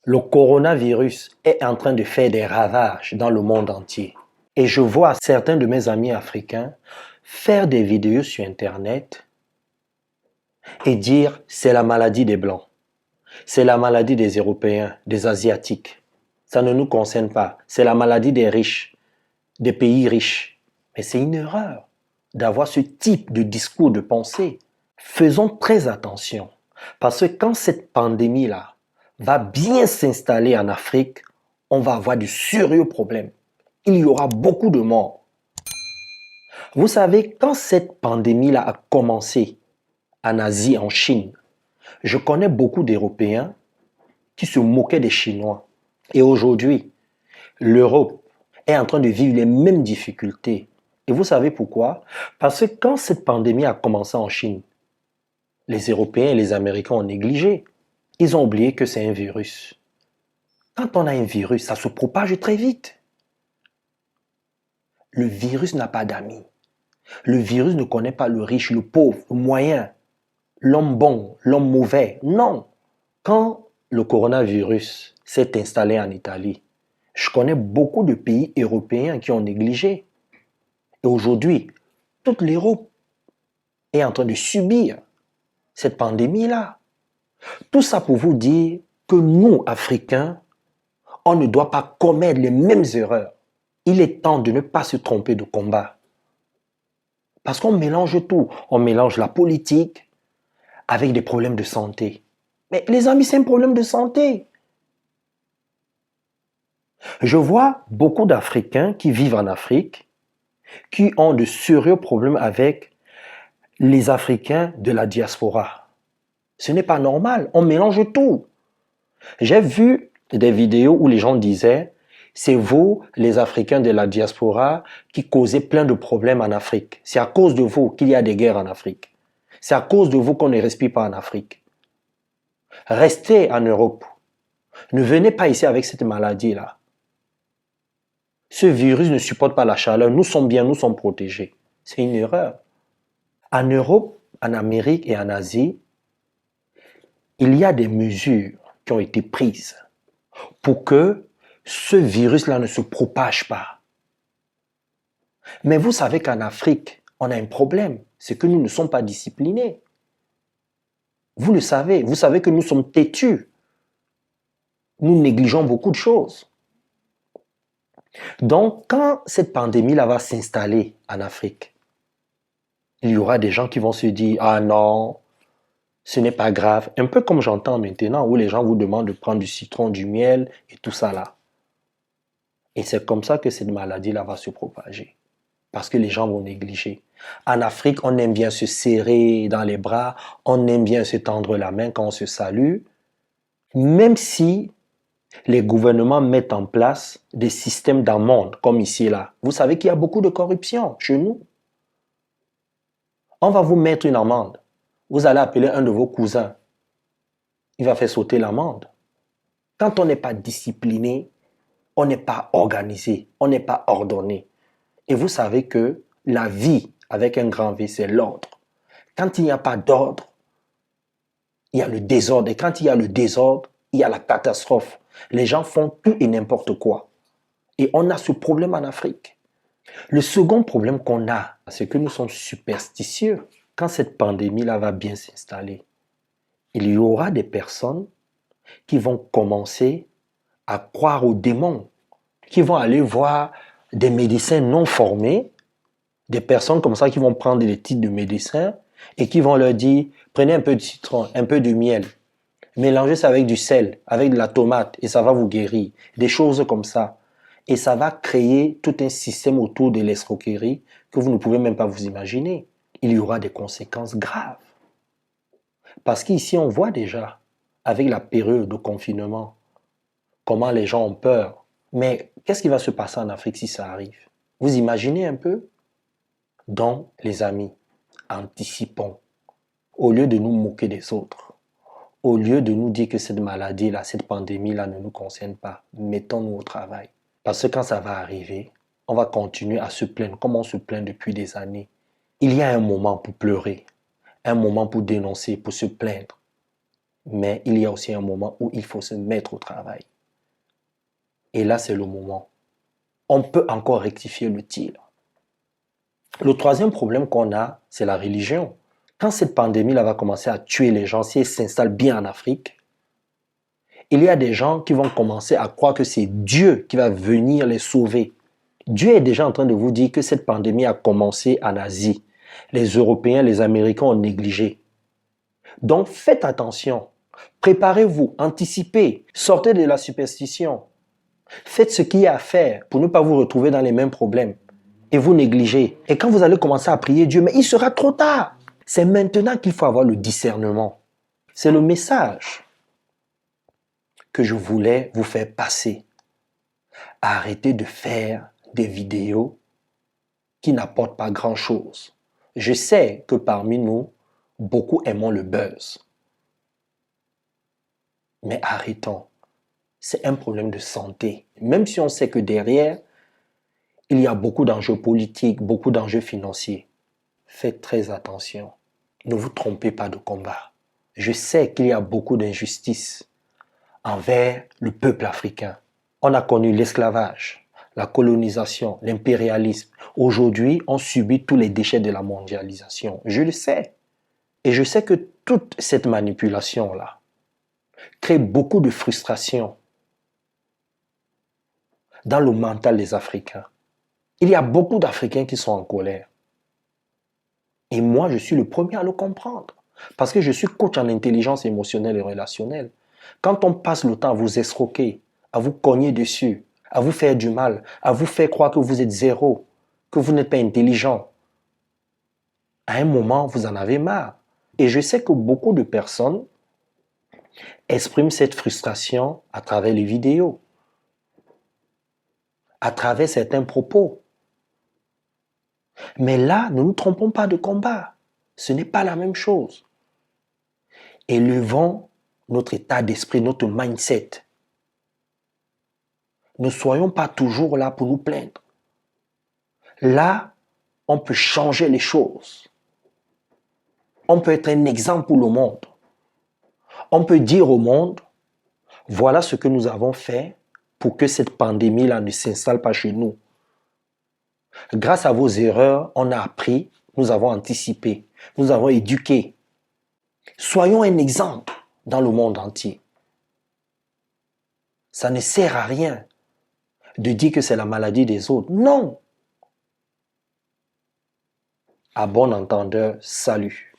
Le coronavirus est en train de faire des ravages dans le monde entier. Et je vois certains de mes amis africains faire des vidéos sur Internet et dire c'est la maladie des Blancs, c'est la maladie des Européens, des Asiatiques. Ça ne nous concerne pas. C'est la maladie des riches, des pays riches. Mais c'est une erreur d'avoir ce type de discours de pensée. Faisons très attention parce que quand cette pandémie-là va bien s'installer en Afrique, on va avoir de sérieux problèmes. Il y aura beaucoup de morts. Vous savez, quand cette pandémie-là a commencé en Asie, en Chine, je connais beaucoup d'Européens qui se moquaient des Chinois. Et aujourd'hui, l'Europe est en train de vivre les mêmes difficultés. Et vous savez pourquoi? Parce que quand cette pandémie a commencé en Chine, les Européens et les Américains ont négligé. Ils ont oublié que c'est un virus. Quand on a un virus, ça se propage très vite. Le virus n'a pas d'amis. Le virus ne connaît pas le riche, le pauvre, le moyen, l'homme bon, l'homme mauvais. Non. Quand le coronavirus s'est installé en Italie, je connais beaucoup de pays européens qui ont négligé. Et aujourd'hui, toute l'Europe est en train de subir cette pandémie-là. Tout ça pour vous dire que nous, Africains, on ne doit pas commettre les mêmes erreurs. Il est temps de ne pas se tromper de combat. Parce qu'on mélange tout. On mélange la politique avec des problèmes de santé. Mais les amis, c'est un problème de santé. Je vois beaucoup d'Africains qui vivent en Afrique, qui ont de sérieux problèmes avec les Africains de la diaspora. Ce n'est pas normal. On mélange tout. J'ai vu des vidéos où les gens disaient c'est vous, les Africains de la diaspora, qui causez plein de problèmes en Afrique. C'est à cause de vous qu'il y a des guerres en Afrique. C'est à cause de vous qu'on ne respire pas en Afrique. Restez en Europe. Ne venez pas ici avec cette maladie-là. Ce virus ne supporte pas la chaleur. Nous sommes bien, nous sommes protégés. C'est une erreur. En Europe, en Amérique et en Asie, il y a des mesures qui ont été prises pour que ce virus-là ne se propage pas. Mais vous savez qu'en Afrique, on a un problème, c'est que nous ne sommes pas disciplinés. Vous le savez, vous savez que nous sommes têtus. Nous négligeons beaucoup de choses. Donc, quand cette pandémie-là va s'installer en Afrique, il y aura des gens qui vont se dire « Ah non, ce n'est pas grave ». Un peu comme j'entends maintenant où les gens vous demandent de prendre du citron, du miel et tout ça là. Et c'est comme ça que cette maladie-là va se propager. Parce que les gens vont négliger. En Afrique, on aime bien se serrer dans les bras, on aime bien se tendre la main quand on se salue, même si les gouvernements mettent en place des systèmes d'amende, comme ici et là. Vous savez qu'il y a beaucoup de corruption chez nous. On va vous mettre une amende. Vous allez appeler un de vos cousins. Il va faire sauter l'amende. Quand on n'est pas discipliné, on n'est pas organisé, on n'est pas ordonné. Et vous savez que la vie, avec un grand V, c'est l'ordre. Quand il n'y a pas d'ordre, il y a le désordre. Et quand il y a le désordre, il y a la catastrophe. Les gens font tout et n'importe quoi. Et on a ce problème en Afrique. Le second problème qu'on a, c'est que nous sommes superstitieux. Quand cette pandémie-là va bien s'installer, il y aura des personnes qui vont commencer à croire aux démons, qui vont aller voir des médecins non formés, des personnes comme ça qui vont prendre des titres de médecins et qui vont leur dire prenez un peu de citron, un peu de miel, mélangez ça avec du sel, avec de la tomate et ça va vous guérir. Des choses comme ça. Et ça va créer tout un système autour de l'escroquerie que vous ne pouvez même pas vous imaginer. Il y aura des conséquences graves. Parce qu'ici, on voit déjà, avec la période de confinement, comment les gens ont peur. Mais qu'est-ce qui va se passer en Afrique si ça arrive? Vous imaginez un peu? Donc, les amis, anticipons. Au lieu de nous moquer des autres, au lieu de nous dire que cette maladie-là, cette pandémie-là ne nous concerne pas, mettons-nous au travail. Parce que quand ça va arriver, on va continuer à se plaindre comme on se plaint depuis des années. Il y a un moment pour pleurer, un moment pour dénoncer, pour se plaindre. Mais il y a aussi un moment où il faut se mettre au travail. Et là, c'est le moment. On peut encore rectifier le tir. Le troisième problème qu'on a, c'est la religion. Quand cette pandémie-là va commencer à tuer les gens, si elle s'installe bien en Afrique, il y a des gens qui vont commencer à croire que c'est Dieu qui va venir les sauver. Dieu est déjà en train de vous dire que cette pandémie a commencé en Asie. Les Européens, les Américains ont négligé. Donc faites attention. Préparez-vous, anticipez, sortez de la superstition. Faites ce qu'il y a à faire pour ne pas vous retrouver dans les mêmes problèmes. Et vous négligez. Et quand vous allez commencer à prier Dieu, mais il sera trop tard. C'est maintenant qu'il faut avoir le discernement. C'est le message que je voulais vous faire passer. Arrêtez de faire des vidéos qui n'apportent pas grand-chose. Je sais que parmi nous, beaucoup aimons le buzz. Mais arrêtons. C'est un problème de santé. Même si on sait que derrière, il y a beaucoup d'enjeux politiques, beaucoup d'enjeux financiers. Faites très attention. Ne vous trompez pas de combat. Je sais qu'il y a beaucoup d'injustices envers le peuple africain. On a connu l'esclavage, la colonisation, l'impérialisme. Aujourd'hui, on subit tous les déchets de la mondialisation. Je le sais. Et je sais que toute cette manipulation-là crée beaucoup de frustration dans le mental des Africains. Il y a beaucoup d'Africains qui sont en colère. Et moi, je suis le premier à le comprendre. Parce que je suis coach en intelligence émotionnelle et relationnelle. Quand on passe le temps à vous escroquer, à vous cogner dessus, à vous faire du mal, à vous faire croire que vous êtes zéro, que vous n'êtes pas intelligent, à un moment, vous en avez marre. Et je sais que beaucoup de personnes expriment cette frustration à travers les vidéos, à travers certains propos. Mais là, ne nous trompons pas de combat. Ce n'est pas la même chose. Élevons notre état d'esprit, notre mindset. Ne soyons pas toujours là pour nous plaindre. Là, on peut changer les choses. On peut être un exemple pour le monde. On peut dire au monde, voilà ce que nous avons fait pour que cette pandémie-là ne s'installe pas chez nous. Grâce à vos erreurs, on a appris, nous avons anticipé, nous avons éduqué. Soyons un exemple dans le monde entier. Ça ne sert à rien de dire que c'est la maladie des autres. Non. À bon entendeur, salut.